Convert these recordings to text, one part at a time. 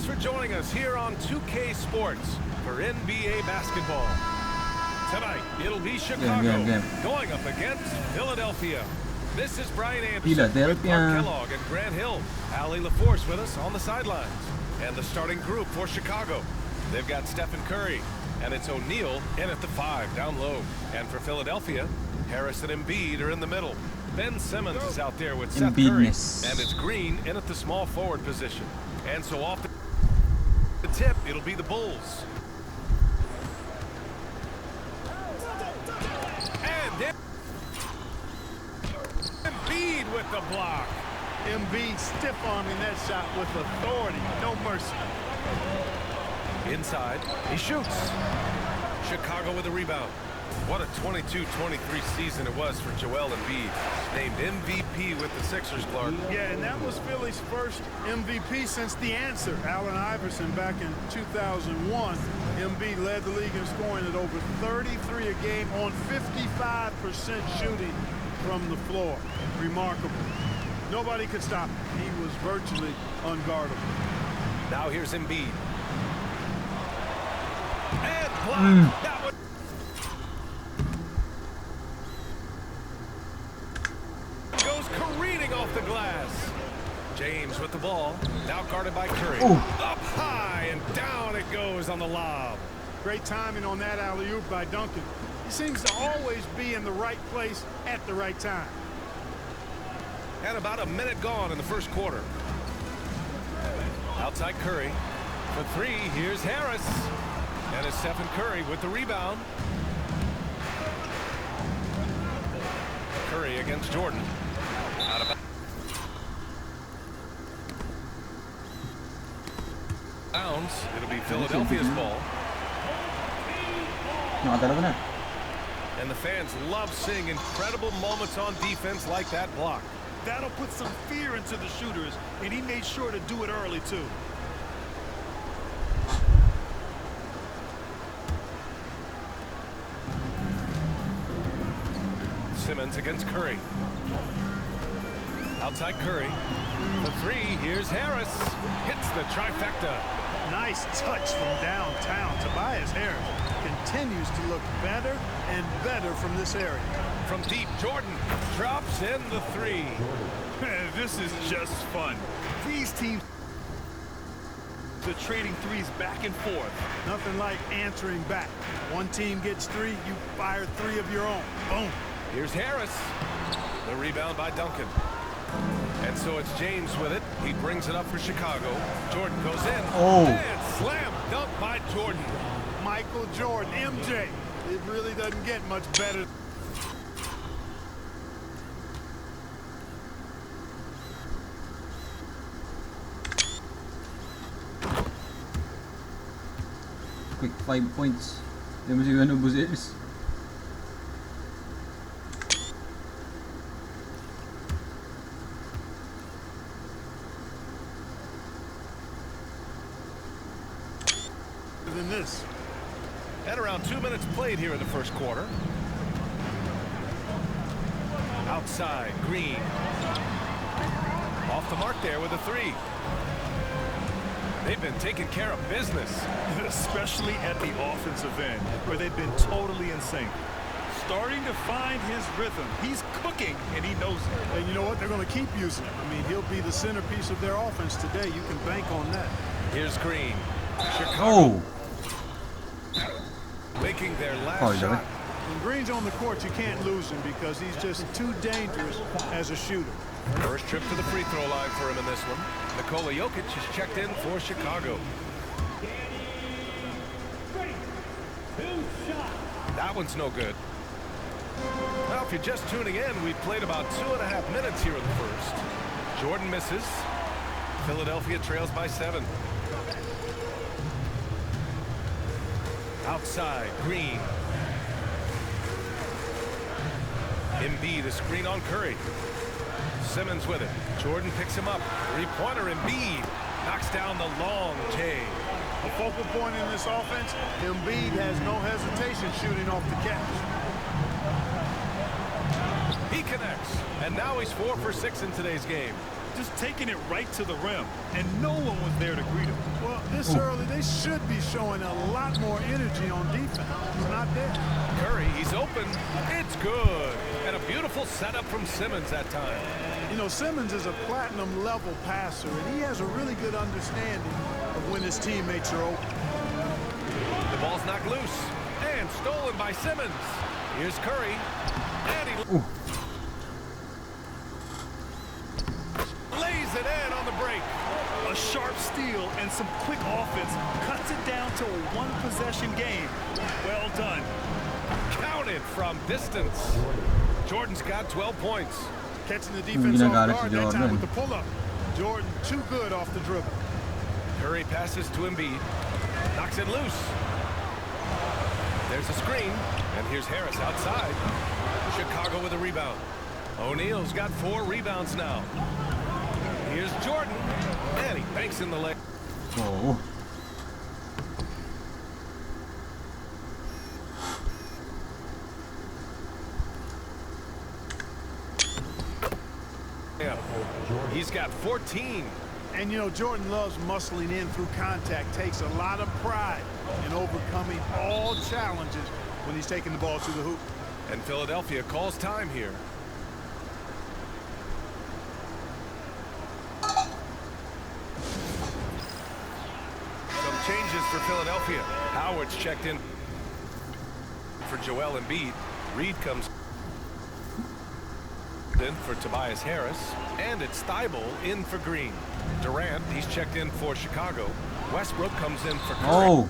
Thanks for joining us here on 2K Sports for NBA basketball. Tonight, it'll be Chicago going up against Philadelphia. This is Brian Anderson with Mark Kellogg and Grant Hill. Allie LaForce with us on the sidelines. And the starting group for Chicago. They've got Stephen Curry, and it's O'Neal in at the 5 down low. And for Philadelphia, Harris and Embiid are in the middle. Ben Simmons is out there with Seth Curry, and it's Green in at the small forward position. And so off the tip, it'll be the Bulls. And Embiid with the block. Embiid stiff-arming that shot with authority, no mercy. Inside, he shoots. Chicago with a rebound. What a 22-23 season it was for Joel Embiid. Named MVP with the Sixers, Clark. Yeah, and that was Philly's first MVP since the answer, Allen Iverson, back in 2001. Embiid led the league in scoring at over 33 a game on 55% shooting from the floor. Remarkable. Nobody could stop him. He was virtually unguardable. Now here's Embiid. And blocked. That one. Goes careening off the glass. James with the ball. Now guarded by Curry. Ooh. Up high and down it goes on the lob. Great timing on that alley-oop by Duncan. He seems to always be in the right place at the right time. And about a minute gone in the first quarter. Outside Curry. For 3, here's Harris. And it's Stephen Curry with the rebound. Curry against Jordan. Out of bounds. It'll be Philadelphia's ball. And the fans love seeing incredible moments on defense like that block. That'll put some fear into the shooters, and he made sure to do it early, too. Simmons against Curry. Outside Curry. For 3, here's Harris. Hits the trifecta. Nice touch from downtown. Tobias Harris continues to look better and better from this area. From deep, Jordan drops in the 3. This is just fun. These teams are trading threes back and forth. Nothing like answering back. One team gets 3, you fire 3 of your own. Boom. Here's Harris. The rebound by Duncan. And so it's James with it. He brings it up for Chicago. Jordan goes in. Oh. And slam dunk by Jordan. Michael Jordan, MJ. It really doesn't get much better. Quick 5 points. Hindi mo siguro buses. Than this. At around 2 minutes played here in the first quarter. Outside, Green. Off the mark there with a 3. They've been taking care of business. Especially at the offensive end, where they've been totally in sync. Starting to find his rhythm. He's cooking, and he knows it. And you know what? They're going to keep using him. I mean, he'll be the centerpiece of their offense today. You can bank on that. Here's Green. Chicago. Oh. Making their last shot. When Green's on the court, you can't lose him because he's just too dangerous as a shooter. First trip to the free throw line for him in this one. Nikola Jokic is checked in for Chicago. That one's no good. Now, if you're just tuning in, we've played about 2.5 minutes here in the first. Jordan misses. Philadelphia trails by 7. Outside, Green. Embiid, a screen on Curry. Simmons with it. Jordan picks him up. 3-pointer, Embiid knocks down the long J. A focal point in this offense, Embiid has no hesitation shooting off the catch. He connects, and now he's 4 for 6 in today's game. Just taking it right to the rim, and no one was there to greet him. Well, This early, they should be showing a lot more energy on defense. It's not there. Curry, he's open. It's good. And a beautiful setup from Simmons that time. You know, Simmons is a platinum-level passer, and he has a really good understanding of when his teammates are open. The ball's knocked loose and stolen by Simmons. Here's Curry. And he lays it in on the break. A sharp steal and some quick offense cuts it down to a one-possession game. Well done. Counted from distance. Jordan's got 12 points. Catching the defense off guard that time with the pull-up. Jordan too good off the dribble. Curry passes to Embiid. Knocks it loose. There's a screen. And here's Harris outside. Chicago with a rebound. O'Neal's got 4 rebounds now. Here's Jordan. And he banks in the leg. Oh. Yeah. He's got 14. And you know, Jordan loves muscling in through contact, takes a lot of pride in overcoming all challenges when he's taking the ball to the hoop. And Philadelphia calls time here. Some changes for Philadelphia. Howard's checked in for Joel Embiid. Reed comes in for Tobias Harris. And it's Thibault in for Green. Durant, he's checked in for Chicago. Westbrook comes in for Curry. Oh.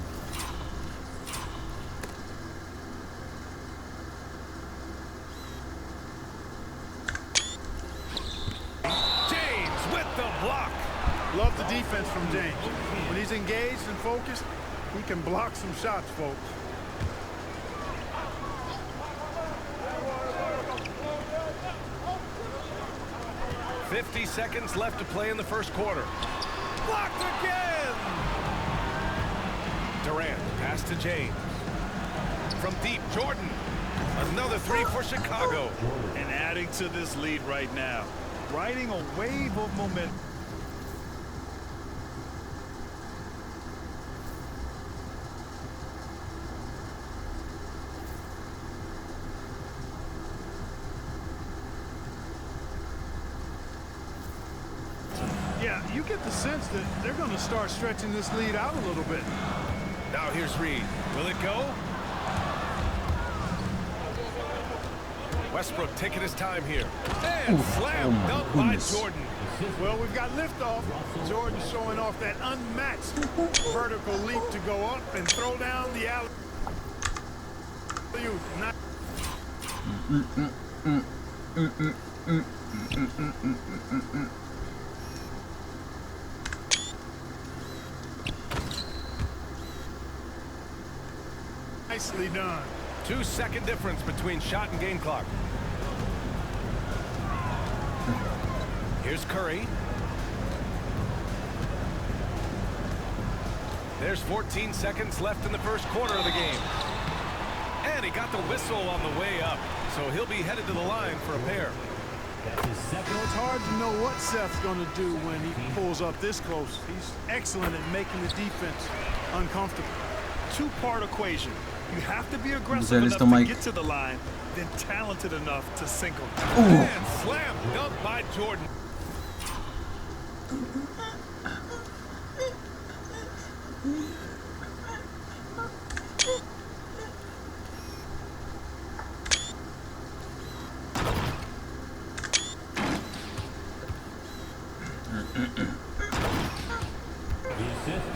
James with the block. Love the defense from James. When he's engaged and focused, he can block some shots, folks. .50 seconds left to play in the first quarter. Blocked again! Durant, pass to James. From deep, Jordan. Another 3 for Chicago. And adding to this lead right now. Riding a wave of momentum. Yeah, you get the sense that they're going to start stretching this lead out a little bit. Now here's Reed. Will it go? Westbrook taking his time here. And slam dunk by Jordan. Well, we've got liftoff. Jordan showing off that unmatched vertical leap to go up and throw down the alley. Nicely done. 2-second difference between shot and game clock. Here's Curry. There's 14 seconds left in the first quarter of the game. And he got the whistle on the way up, so he'll be headed to the line for a pair. You know, it's hard to know what Seth's going to do when he pulls up this close. He's excellent at making the defense uncomfortable. Two-part equation. You have to be aggressive enough to get to the line, then talented enough to sink them. And slam dunk by Jordan.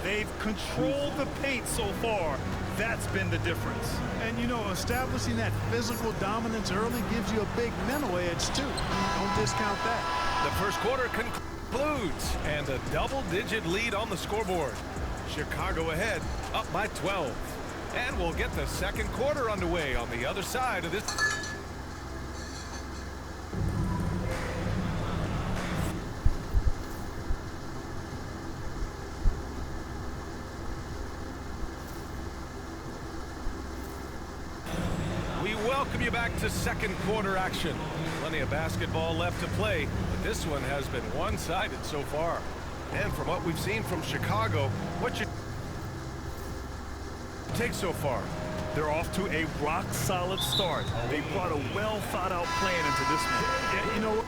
They've controlled the paint so far. That's been the difference. And, you know, establishing that physical dominance early gives you a big mental edge, too. Don't discount that. The first quarter concludes, and a double-digit lead on the scoreboard. Chicago ahead, up by 12. And we'll get the second quarter underway on the other side of this. Welcome you back to second quarter action. Plenty of basketball left to play, but this one has been one-sided so far. And from what we've seen from Chicago, what you take so far? They're off to a rock-solid start. They brought a well-thought-out plan into this one. Yeah, you know what?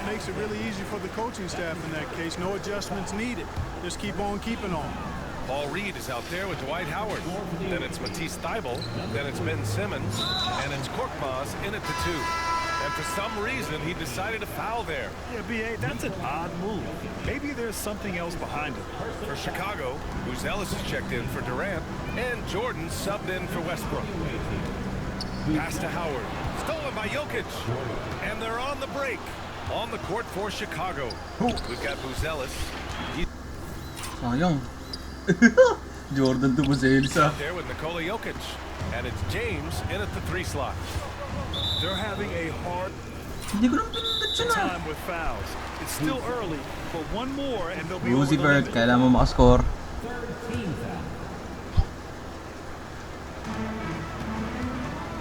Makes it really easy for the coaching staff in that case. No adjustments needed. Just keep on keeping on. Paul Reed is out there with Dwight Howard. Then it's Matisse Thybulle. Then it's Ben Simmons. And it's Korkmaz in at the 2. And for some reason, he decided to foul there. Yeah, B.A., that's an odd move. Maybe there's something else behind it. For Chicago, Ellis is checked in for Durant. And Jordan subbed in for Westbrook. Pass to Howard. Stolen by Jokic. And they're on the break. On the court for Chicago. We've got Ellis. Sayang. Jordan to Buzelis ah. There with Nikola Jokic. And it's James in at the 3 slot. They're having a hard Hindi ko lang pinindot siya na. time with fouls. It's still early, but one more and they'll be over the Roosevelt, limit. kailangan mo makascore.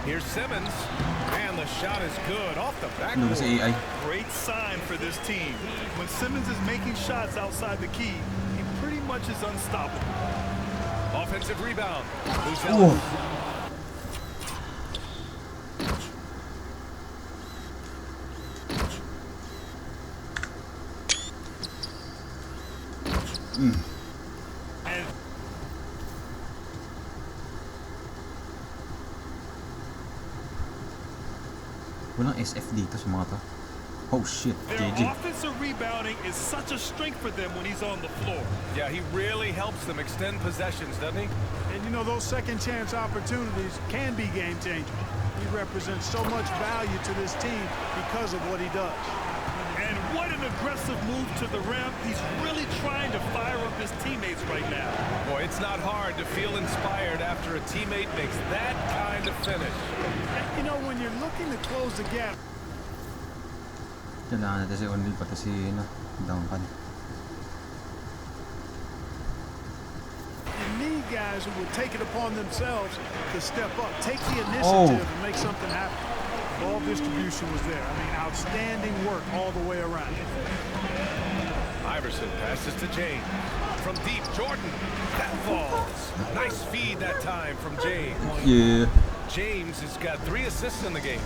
Here's Simmons. And the shot is good off the Ano ba si backboard. AI? Great sign for this team. When Simmons is making shots outside the key, he pretty much is unstoppable. Offensive rebound. Oh. And Walang SF dito sa mga to. Oh shit, their JJ. offensive rebounding is such a strength for them when he's on the floor. Yeah, he really helps them extend possessions, doesn't he? And you know, those second chance opportunities can be game changers. He represents so much value to this team because of what he does. And what an aggressive move to the rim. He's really trying to fire up his teammates right now. Boy, it's not hard to feel inspired after a teammate makes that kind of finish. You know, when you're looking to close the gap, Kailangan natin si O'Neal pati si Duncan. you need guys who will take it upon themselves to step up, take the initiative and make something happen. Ball distribution was there. I mean, outstanding work all the way around. Iverson passes to James. From deep, Jordan. That falls. Nice feed that time from James. Yeah. James has got 3 assists in the game.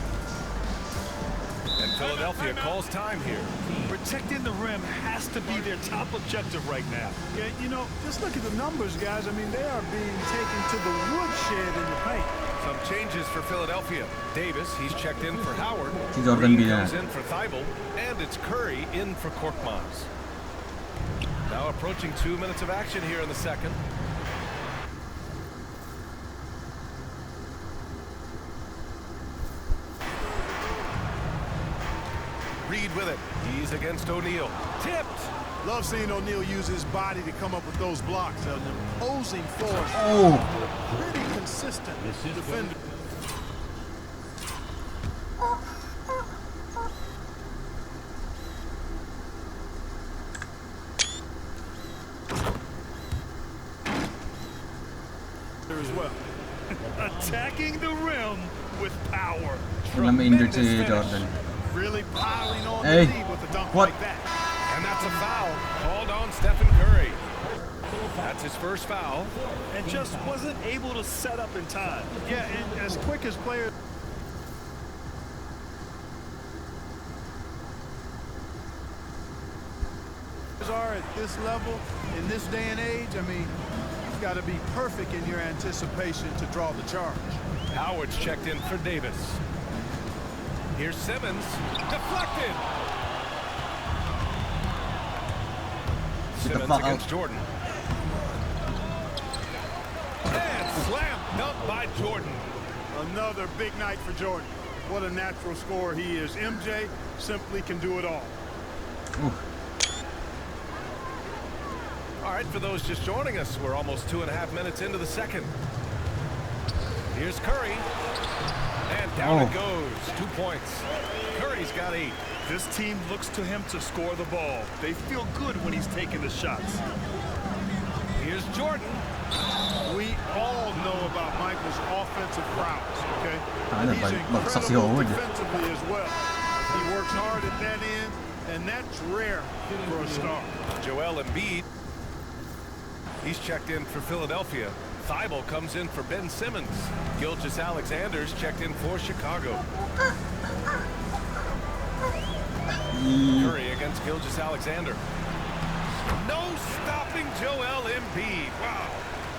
And Philadelphia calls time here. Protecting the rim has to be their top objective right now. Yeah, you know, just look at the numbers, guys. I mean, they are being taken to the woodshed in the paint. Some changes for Philadelphia. Davis, he's checked in for Howard. Si Jordan Green Bilan. comes in for Thybulle. And it's Curry in for Korkmaz. Now approaching 2 minutes of action here in the second. Reed with it. He's against O'Neal. Tipped. Love seeing O'Neal use his body to come up with those blocks. An imposing force. Oh. Pretty consistent defender. As well. Attacking the rim with power. Walang ma-injured si Tremendous Jordan. Really piling on Hey, the lead with a dunk what? like that. And that's a foul called on Stephen Curry. That's his first foul. And just wasn't able to set up in time. Yeah, and as quick as players are at this level, in this day and age, I mean, you've got to be perfect in your anticipation to draw the charge. Howard's checked in for Davis. Here's Simmons. Deflected. Simmons fuck against out. Jordan. And slam dunk by Jordan. Another big night for Jordan. What a natural scorer he is. MJ simply can do it all. Ooh. All right, for those just joining us, we're almost 2.5 minutes into the second. Here's Curry. And down it goes. 2 points. Curry's got 8. This team looks to him to score the ball. They feel good when he's taking the shots. Here's Jordan. We all know about Michael's offensive prowess, okay? Ano, He's bagsak si incredible Howard. defensively as well. He works hard at that end, and that's rare for a star. Joel Embiid. He's checked in for Philadelphia. Thibault comes in for Ben Simmons. Gilgeous-Alexander's checked in for Chicago. Curry against Gilgeous-Alexander. No stopping Joel Embiid. Wow.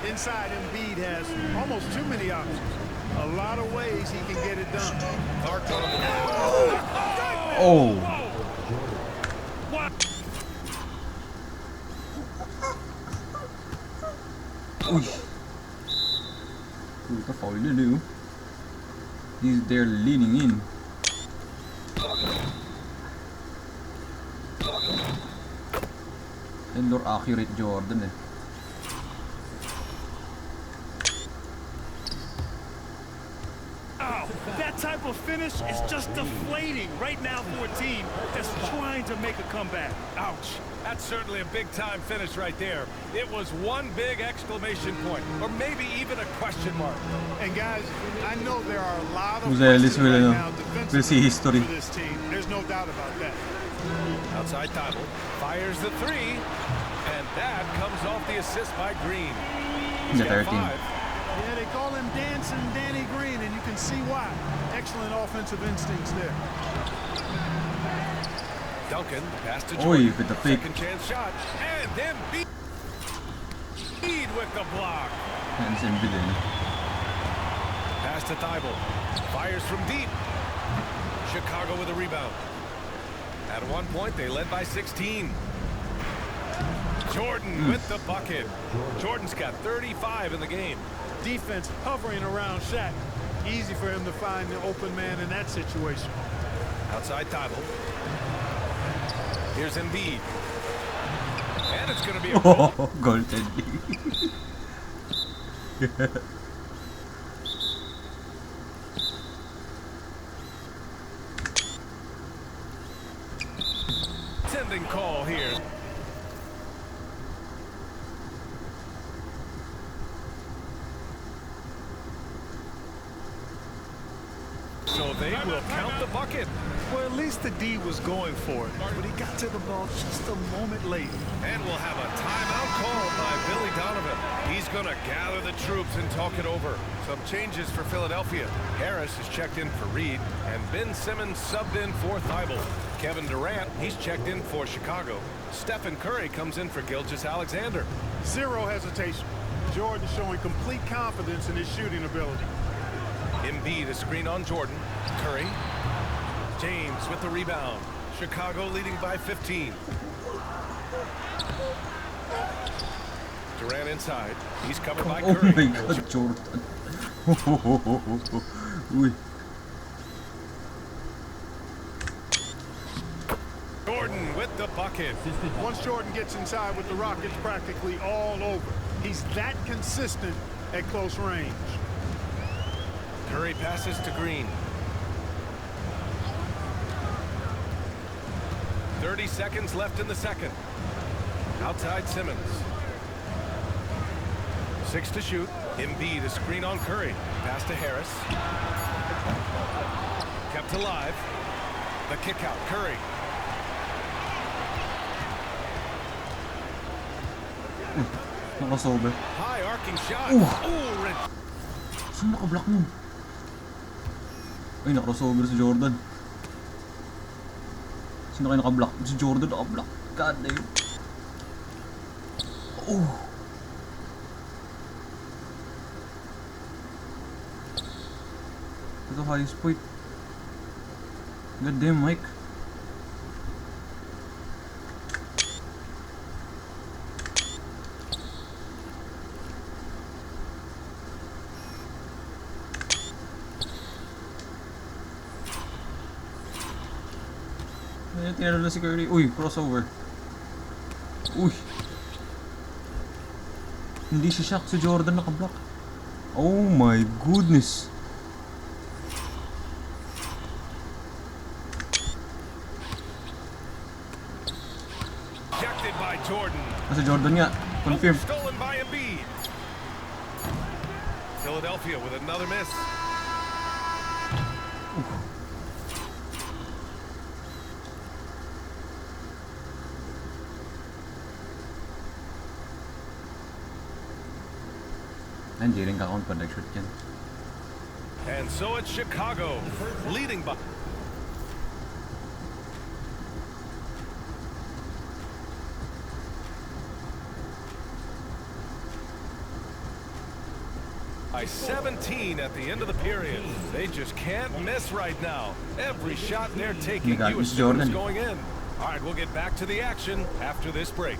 Inside, Embiid has almost too many options. A lot of ways he can get it done. Clark on the Oh. What? Uy. Puta, foul na do. He's there leaning in. And more accurate Jordan eh. That type of finish is just deflating right now for a team that's trying to make a comeback. Ouch. That's certainly a big-time finish right there. It was one big exclamation point, or maybe even a question mark. And guys, I know there are a lot of Ellis questions will, right ano, now will see history. defensively for this team. There's no doubt about that. Outside Thibault fires the three, and that comes off the assist by Green. He's The got 13. 5. Yeah, they call him Dancing Danny Green, and you can see why. Excellent offensive instincts there. Duncan pass to Oy, Jordan. with the pick. Second chance shot, and then Embiid with the block. Yan si Embiid eh. Pass to Thibault. Fires from deep. Chicago with a rebound. At one point, they led by 16. Jordan with the bucket. Jordan's got 35 in the game. Defense hovering around Shaq. Easy for him to find the open man in that situation. Outside Thibault. Here's Embiid. And it's going to be a goal. Oh, golden. Sending call here. So they will count the bucket. Well, at least the D was going for it, but he got to the ball just a moment late. And we'll have a timeout called by Billy Donovan. He's going to gather the troops and talk it over. Some changes for Philadelphia. Harris is checked in for Reed, and Ben Simmons subbed in for Thibault. Kevin Durant, he's checked in for Chicago. Stephen Curry comes in for Gilgeous-Alexander. Zero hesitation. Jordan showing complete confidence in his shooting ability. Embiid a screen on Jordan. Curry. James with the rebound. Chicago leading by 15. Durant inside. He's covered by Oh Curry. my god, Jordan. Uy. Jordan with the bucket. Once Jordan gets inside with the rock, it's practically all over. He's that consistent at close range. Curry passes to Green. 30 seconds left in the second. Outside Simmons. 6 to shoot. Embiid a screen on Curry. Pass to Harris. Kept alive. The kick out. Curry. Nakasober. High arcing shot. Ooh. red. Saan nakablock mo? Ay, nakasober si Jordan. Sino kayo nakablock? Si Jordan nakablock. God damn. Oh. Ito highest point. God damn, Mike. Ayan, tinalo na si Curry. Uy, crossover. Uy. Hindi si Shaq, si Jordan nakablock. Oh my goodness. Ejected by Jordan. Si Jordan nga. Confirm. Stolen by Embiid. Philadelphia with another miss. Anjir, yung ka-count pa nag-shoot yan. And so it's Chicago leading by by 17 at the end of the period. They just can't miss right now. Every shot they're taking, you assume is going in. All right, we'll get back to the action after this break.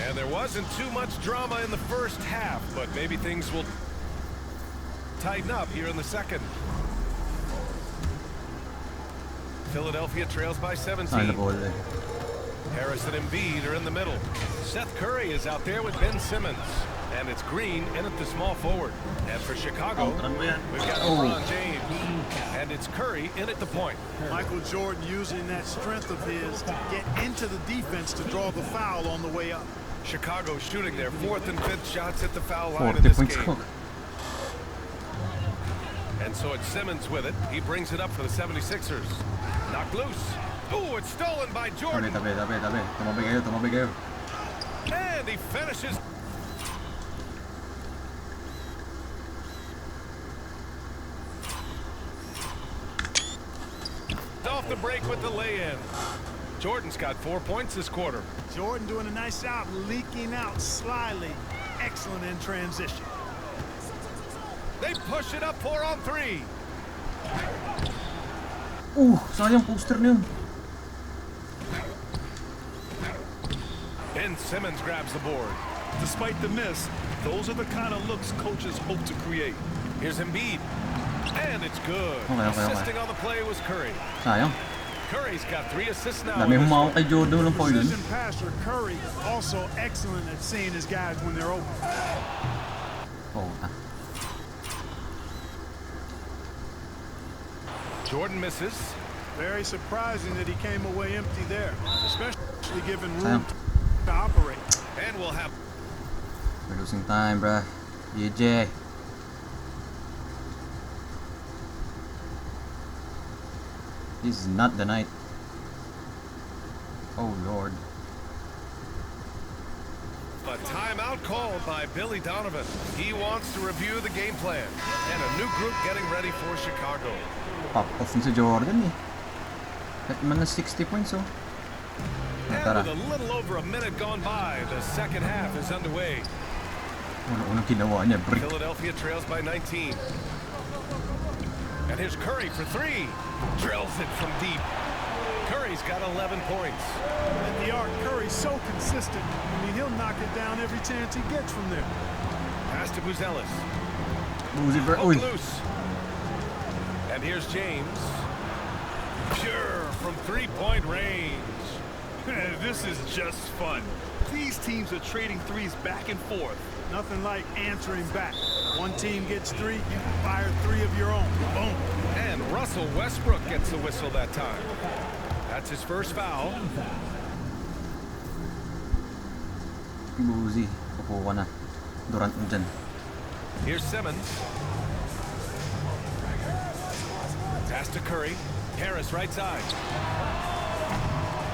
And there wasn't too much drama in the first half, but maybe things will tighten up here in the second. Philadelphia trails by 17. Harris and Embiid are in the middle. Seth Curry is out there with Ben Simmons. And it's Green in at the small forward. And for Chicago, we've got LeBron James. And it's Curry in at the point. Michael Jordan using that strength of his to get into the defense to draw the foul on the way up. Chicago shooting their 4th and 5th shots at the foul line in this game. And so it's Simmons with it. He brings it up for the 76ers. Knocked loose. Ooh, it's stolen by Jordan. And he finishes. Off the break with the lay-in. Jordan's got 4 points this quarter. Jordan doing a nice job leaking out slyly. Excellent in transition. They push it up 4 on 3. Sayang poster na yun. Ben Simmons grabs the board. Despite the miss, those are the kind of looks coaches hope to create. Here's Embiid. And it's good. Assisting on the play was Curry. Sayang. Curry's got 3 assists now. Dami humawak kay Jordan ng foul yun. Precision passer Curry also excellent at seeing his guys when they're open. Jordan misses. Very surprising that he came away empty there, especially given room to operate. And we'll have. We're losing time, bruh. GG. This is not the night. Oh Lord. A timeout called by Billy Donovan. He wants to review the game plan. And a new group getting ready for Chicago. Pop-off si Jordan eh. At man na 60 points oh. And with a little over a minute gone by, the second half is underway. Unang ginawa niya, brick. Philadelphia trails by 19. And here's Curry for 3. Drills it from deep. Curry's got 11 points. At the arc, Curry's so consistent. I mean, he'll knock it down every chance he gets from there. Pass to Buzelis. Loose. And here's James. Pure from 3-point range. This is just fun. These teams are trading threes back and forth. Nothing like answering back. One team gets 3, you fire 3 of your own. Boom. And Russell Westbrook gets the whistle that time. That's his first foul. Boozy. Kukuha na. Durant mo dyan. Here's Simmons. Pass to Curry. Harris right side.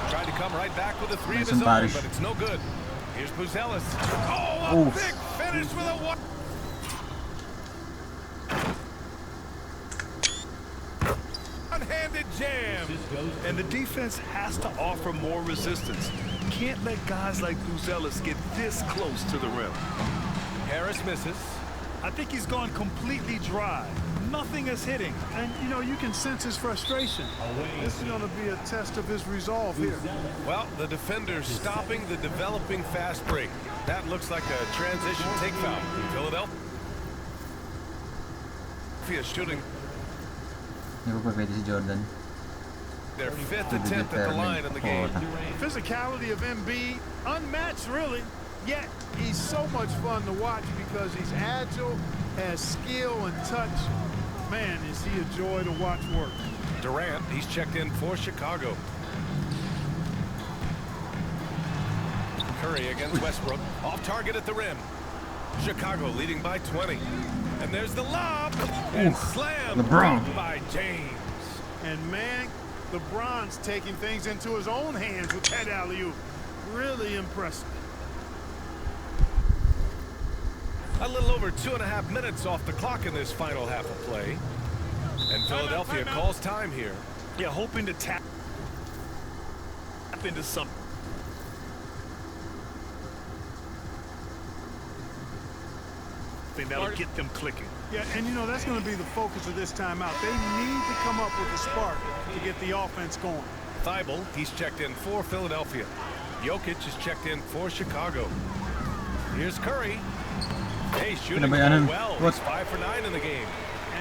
Tried to come right back with a 3 of his own, but it's no good. Here's Buzelis. Oh, a big finish with a 1. One-handed jam. And the defense has to offer more resistance. Can't let guys like Buzelis get this close to the rim. Harris misses. I think he's gone completely dry. Nothing is hitting. And, you know, you can sense his frustration. This is going to be a test of his resolve here. Well, the defender's stopping the developing fast break. That looks like a transition take foul. Philadelphia shooting Hindi pa pwede si Jordan. their 5th attempt at the line in the game. The physicality of Embiid, unmatched really, yet he's so much fun to watch because he's agile, has skill and touch. Man, is he a joy to watch work. Durant, he's checked in for Chicago. Curry against Westbrook, off target at the rim. Chicago leading by 20. And there's the lob, and slammed by James. And man, LeBron's taking things into his own hands with that alley-oop. Really impressive. A little over 2.5 minutes off the clock in this final half of play. And Philadelphia calls time here. Yeah, hoping to tap into something. That'll get them clicking. Yeah, and you know, that's going to be the focus of this timeout. They need to come up with a spark to get the offense going. Thibault, he's checked in for Philadelphia. Jokic is checked in for Chicago. Here's Curry. Hey, shooting well. He's 5 for 9 in the game.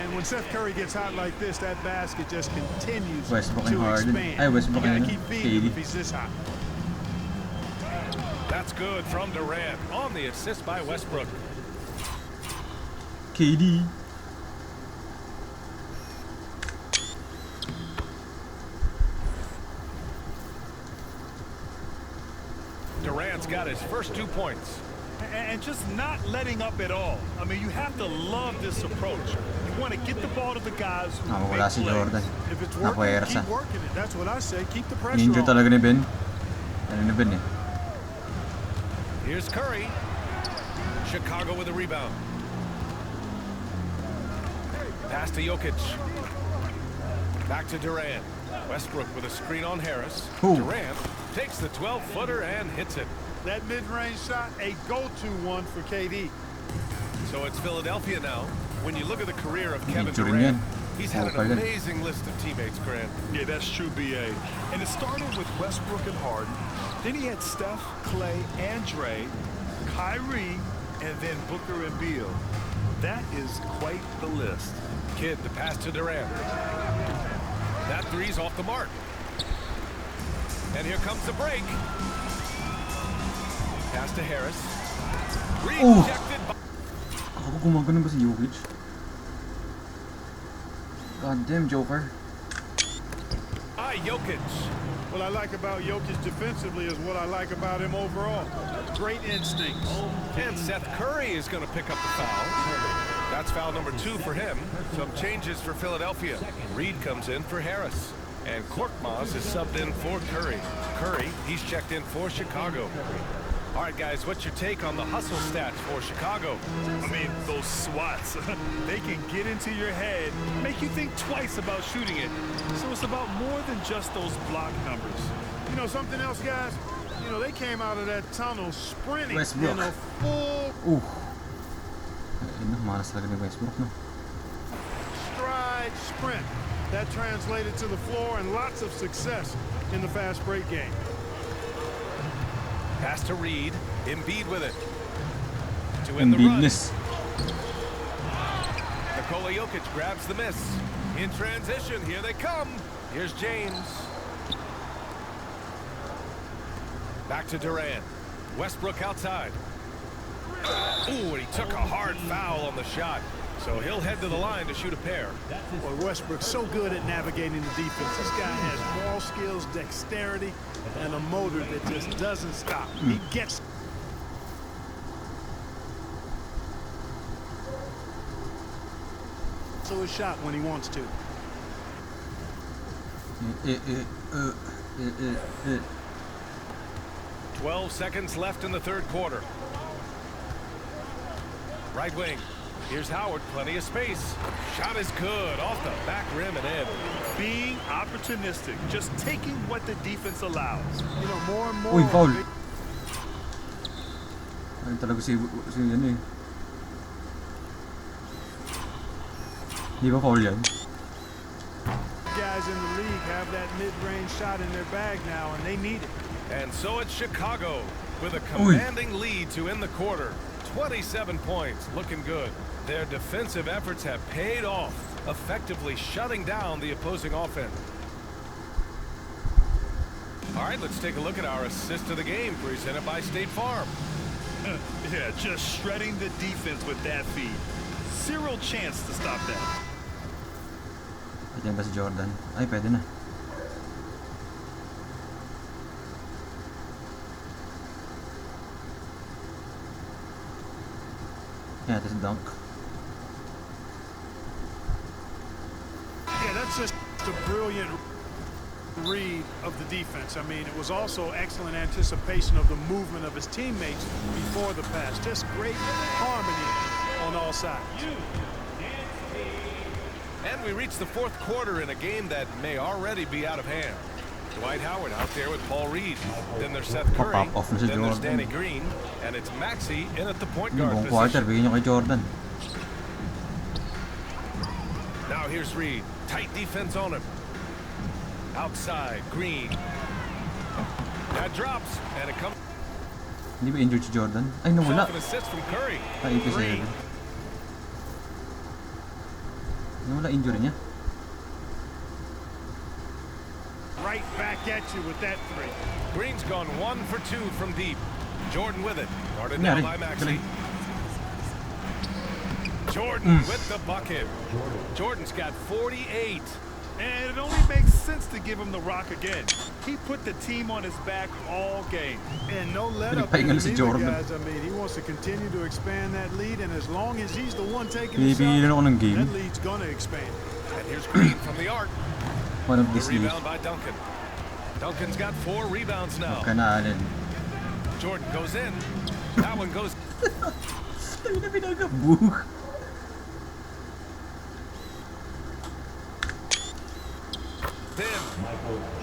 And when Seth Curry gets hot like this, that basket just continues Westbrook to Harden. expand. Westbrook You gotta keep feeding him if KD. he's this hot. That's good from Durant on the assist by Westbrook. KD. Durant's got his first 2 points. And just not letting up at all. I mean, you have to love this approach. You want to get the ball to the guys who make Wala si plays. Jordan. If it's working, Napuwersa. keep working it. That's what I say. Keep the pressure Ninja on. talaga ni Ben. Ano ni Ben eh. Here's Curry. Chicago with a rebound. Pass to Jokic. Back to Durant. Westbrook with a screen on Harris. Ooh. Durant takes the 12-footer and hits it. That mid-range shot, a go-to one for KD. So it's Philadelphia now. When you look at the career of Kevin Medyo rin Durant, yan. he's had Okay an din. amazing list of teammates, Grant. Yeah, that's true, BA. And it started with Westbrook and Harden. Then he had Steph, Clay, and Dre, Kyrie, and then Booker and Beal. That is quite the list. Kidd, the pass to Durant. That three's off the mark. And here comes the break. Pass to Harris. Rejected by... Ako gumagano ba si Jokic? God damn, Joker. Jokic. What I like about Jokic defensively is what I like about him overall. Great instincts. And Seth Curry is going to pick up the foul. That's foul number 2 for him. Some changes for Philadelphia. Reed comes in for Harris. And Korkmaz is subbed in for Curry. Curry, he's checked in for Chicago. All right, guys, what's your take on the hustle stats for Chicago? I mean, those swats, they can get into your head, make you think twice about shooting it. So it's about more than just those block numbers. You know something else, guys? You know, they came out of that tunnel sprinting Westbrook. in a full Malas talaga ni Westbrook, no? stride sprint. That translated to the floor and lots of success in the fast break game. Pass to Reed. Embiid with it. To win the run. Embiidness. Nikola Jokic grabs the miss. In transition, here they come. Here's James. Back to Durant. Westbrook outside. Ooh, and he took a hard foul on the shot. So he'll head to the line to shoot a pair. Boy, Westbrook's so good at navigating the defense. This guy has ball skills, dexterity, and a motor that just doesn't stop. He gets to his shot when he wants to. 12 seconds left in the third quarter. Right wing. Here's Howard, plenty of space. Shot is good, off the back rim and in. Being opportunistic, just taking what the defense allows. You know, more and more. Uy, foul. Ano talaga si ano eh. Di ba foul yan? Guys in the league have that mid-range shot in their bag now, and they need it. And so it's Chicago with a commanding lead to end the quarter. 27 points, looking good. Their defensive efforts have paid off, effectively shutting down the opposing offense. All right, let's take a look at our assist of the game presented by State Farm. Yeah, just shredding the defense with that feed. Zero chance to stop that. Pwede ba si Jordan? Ay, pwede na. Yeah, this dunk. Yeah, that's just a brilliant read of the defense. I mean, it was also excellent anticipation of the movement of his teammates before the pass. Just great harmony on all sides. And we reach the fourth quarter in a game that may already be out of hand. Dwight Howard out there with Paul Reed. Then there's Seth Curry. Pop-up off na si Then there's Jordan. Danny Green. And it's Maxey in at the point Yung guard buong quarter, position. bigyan nyo kay Jordan. Now here's Reed. Tight defense on him. Outside, Green. That drops, and it comes Hindi ba injured si Jordan? Ay, nawala. off an assist from Curry. Ay, 87. Nawala injury niya. Right back at you with that three. Green's gone 1 for 2 from deep. Jordan with it. Guarded now by Maxey. Jordan with the bucket. Jordan's got 48. And it only makes sense to give him the rock again. He put the team on his back all game. And no let up Pinagpahinga na si either, Jordan. guys. I mean, he wants to continue to expand that lead, and as long as he's the one taking the Binibilan shot, ako ng game. that lead's gonna expand. And here's Green from the arc. One of The these years. rebound by Duncan. Duncan's got 4 rebounds now. Huwag ka na, Allen. Jordan goes in. That one goes. Tayo na pinagabug. Then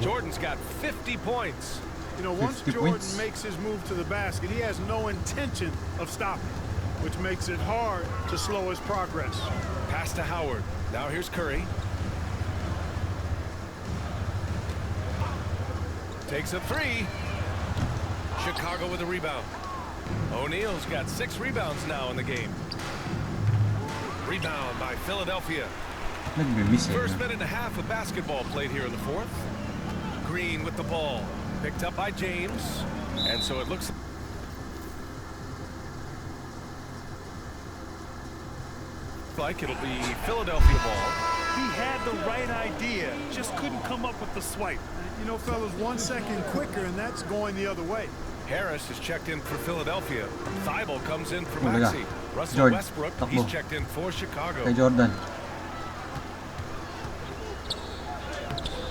Jordan's got 50 points. You know, once 50 Jordan points. makes his move to the basket, he has no intention of stopping, which makes it hard to slow his progress. Pass to Howard. Now here's Curry. Takes a 3. Chicago with a rebound. O'Neal's got 6 rebounds now in the game. Rebound by Philadelphia. Nagbe-miss eh. First minute and a half of basketball played here in the fourth. Green with the ball. Picked up by James. And so it looks like it'll be Philadelphia ball. He had the right idea, just couldn't come up with the swipe. You know, fellas, 1 second quicker, and that's going the other way. Harris is checked in for Philadelphia. Thibault comes in for Talaga. Maxey. Russell Jordan, Westbrook, takbo. he's checked in for Chicago. Kay Jordan.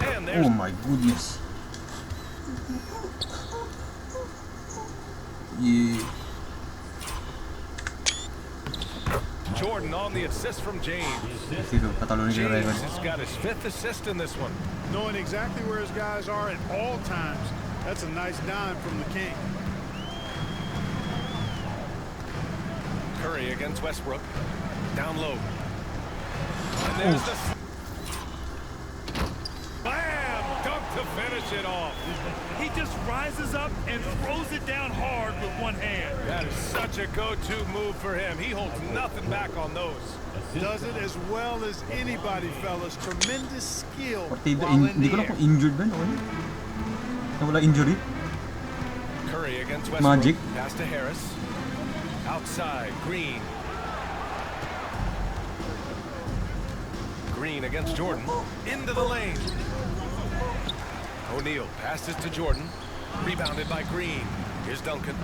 And there's Oh my goodness. Yeah. Jordan on the assist from James. Sino, patalunin yung James record. has got his 5th assist in this one. Knowing exactly where his guys are at all times, that's a nice dime from the king. Curry against Westbrook. Down low. And there's the bam! Dunk to finish it off. He just rises up and throws it down hard with one hand. That is such a go-to move for him. He holds nothing back on those. Does it as well as anybody, fellas. Tremendous skill Partido, while in hindi the ko lang air. kung injured ba, no? Nawala injury. Curry against Westbrook. Magic. Pass to Harris. Outside, Green. Green against Jordan. Into the lane. O'Neal passes to Jordan. Rebounded by Green. Here's Duncan.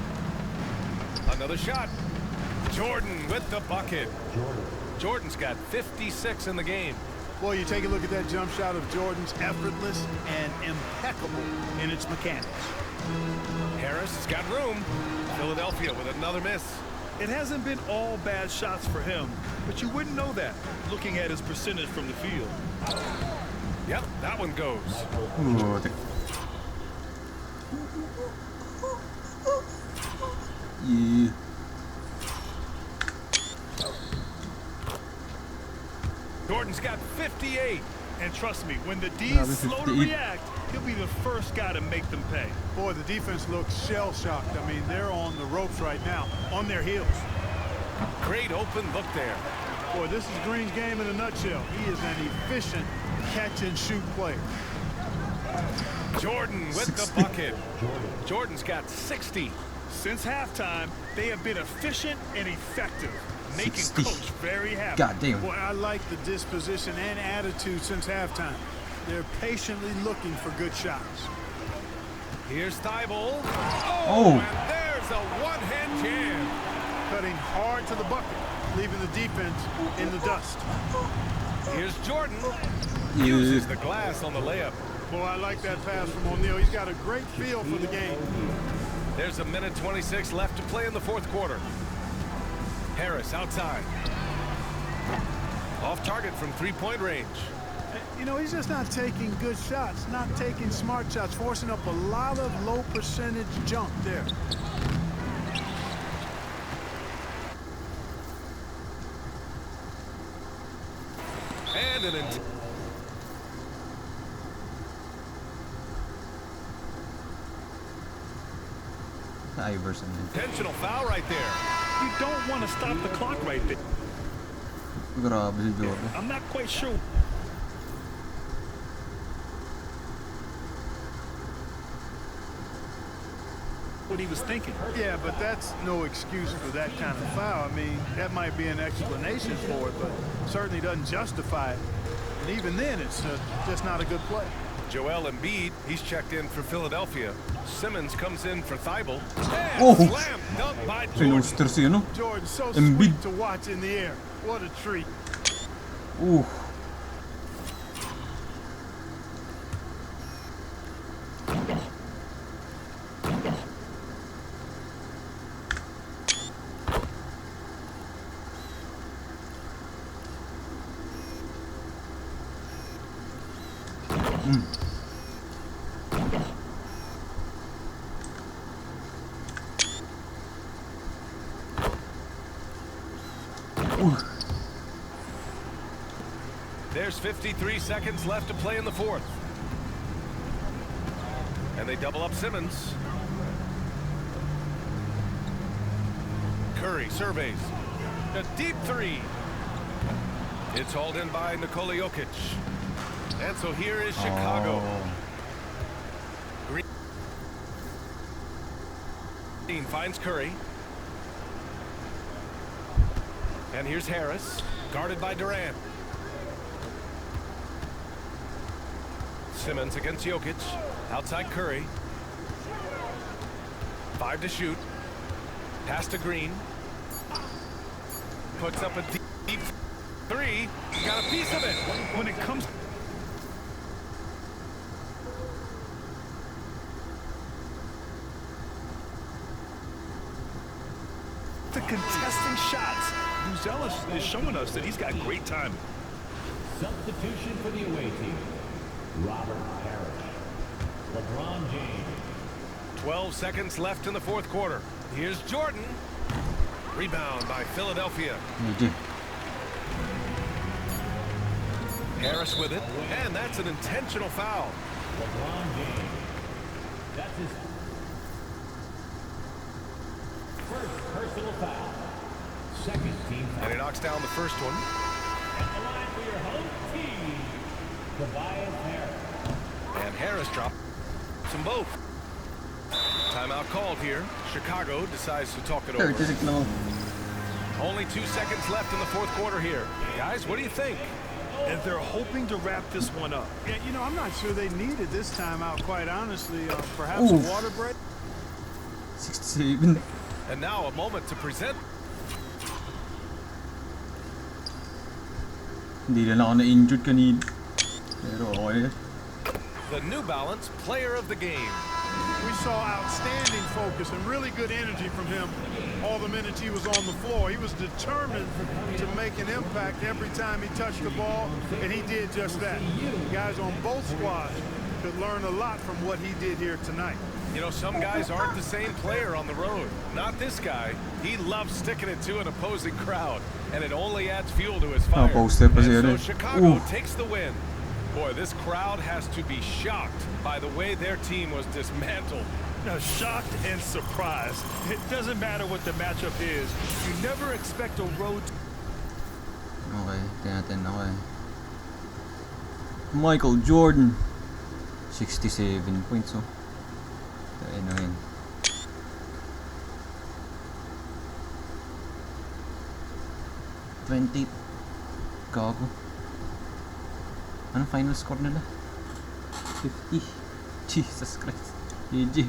Another shot. Jordan with the bucket. Jordan's got 56 in the game. Boy, you take a look at that jump shot of Jordan's, effortless and impeccable in its mechanics. Harris has got room. Philadelphia with another miss. It hasn't been all bad shots for him, but you wouldn't know that looking at his percentage from the field. Yep, that one goes. Putik. Yeah. Jordan's got 58. And trust me, when the D's slow to react, he'll be the first guy to make them pay. Boy, the defense looks shell-shocked. I mean, they're on the ropes right now, on their heels. Great open look there. Boy, this is Green's game in a nutshell. He is an efficient catch-and-shoot player. Jordan with 60. The bucket. Jordan's got 60. Since halftime, they have been efficient and effective, making 60. Coach very happy. God damn. Boy, I like the disposition and attitude since halftime. They're patiently looking for good shots. Here's Thibault. Oh. And there's a one-hand jam. Cutting hard to the bucket, leaving the defense in the dust. Here's Jordan. Uses the glass on the layup. Boy, I like that pass from O'Neal. He's got a great feel for the game. There's a minute 26 left to play in the fourth quarter. Harris outside. Off target from three-point range. You know, he's just not taking good shots, not taking smart shots, forcing up a lot of low percentage junk there. And an Iverson. intentional foul right there. You don't want to stop the clock right there. Grabe si Jordan. I'm not quite sure what he was thinking. Yeah, but that's no excuse for that kind of foul. I mean, that might be an explanation for it, but certainly doesn't justify it. And even then, it's just not a good play. Joel Embiid, he's checked in for Philadelphia. Simmons comes in for Thibault. And Oh. slam dunk by Jordan. Pinuster siya, no? Jordan, so Embiid. sweet to watch in the air. What a treat. Ooh. There's 53 seconds left to play in the fourth. And they double up Simmons. Curry surveys. A deep three. It's hauled in by Nikola Jokic. And so here is Chicago. Green finds Curry. And here's Harris, guarded by Durant. Simmons against Jokic. Outside Curry. 5 to shoot. Pass to Green. Puts up a deep three. Got a piece of it. When it comes to contesting shots, Gilgeous is showing us that he's got great timing. Substitution for the away team. Robert Parrish. LeBron James. 12 seconds left in the fourth quarter. Here's Jordan. Rebound by Philadelphia. Medyo. Harris with it. And that's an intentional foul. LeBron James. That's his first personal foul. Second team foul. And he knocks down the first one. At the line for your home team, Tobias Harris. And Harris dropped them both. Timeout called here. Chicago decides to talk it over. 36 lang. Only 2 seconds left in the fourth quarter here. Guys, what do you think? And they're hoping to wrap this one up. Yeah, you know, I'm not sure they needed this timeout, quite honestly. Perhaps Ooh. a water break. 67. And now a moment to present. Hindi na ako na-injured kanina. Pero okay. The New Balance Player of the Game. We saw outstanding focus and really good energy from him all the minutes he was on the floor. He was determined to make an impact every time he touched the ball, and he did just that. Guys on both squads could learn a lot from what he did here tonight. You know, some guys aren't the same player on the road. Not this guy. He loves sticking it to an opposing crowd, and it only adds fuel to his fire. poster pa siya And rin. so Chicago Ooh. takes the win. Boy, this crowd has to be shocked by the way their team was dismantled. Now, shocked and surprised. It doesn't matter what the matchup is. You never expect a road. Okay, tingnan natin. Okay. Michael Jordan. 67 points, oh. Ayun, ayun. $20. Gago. Anong final score nila? 50. Jesus Christ. GG.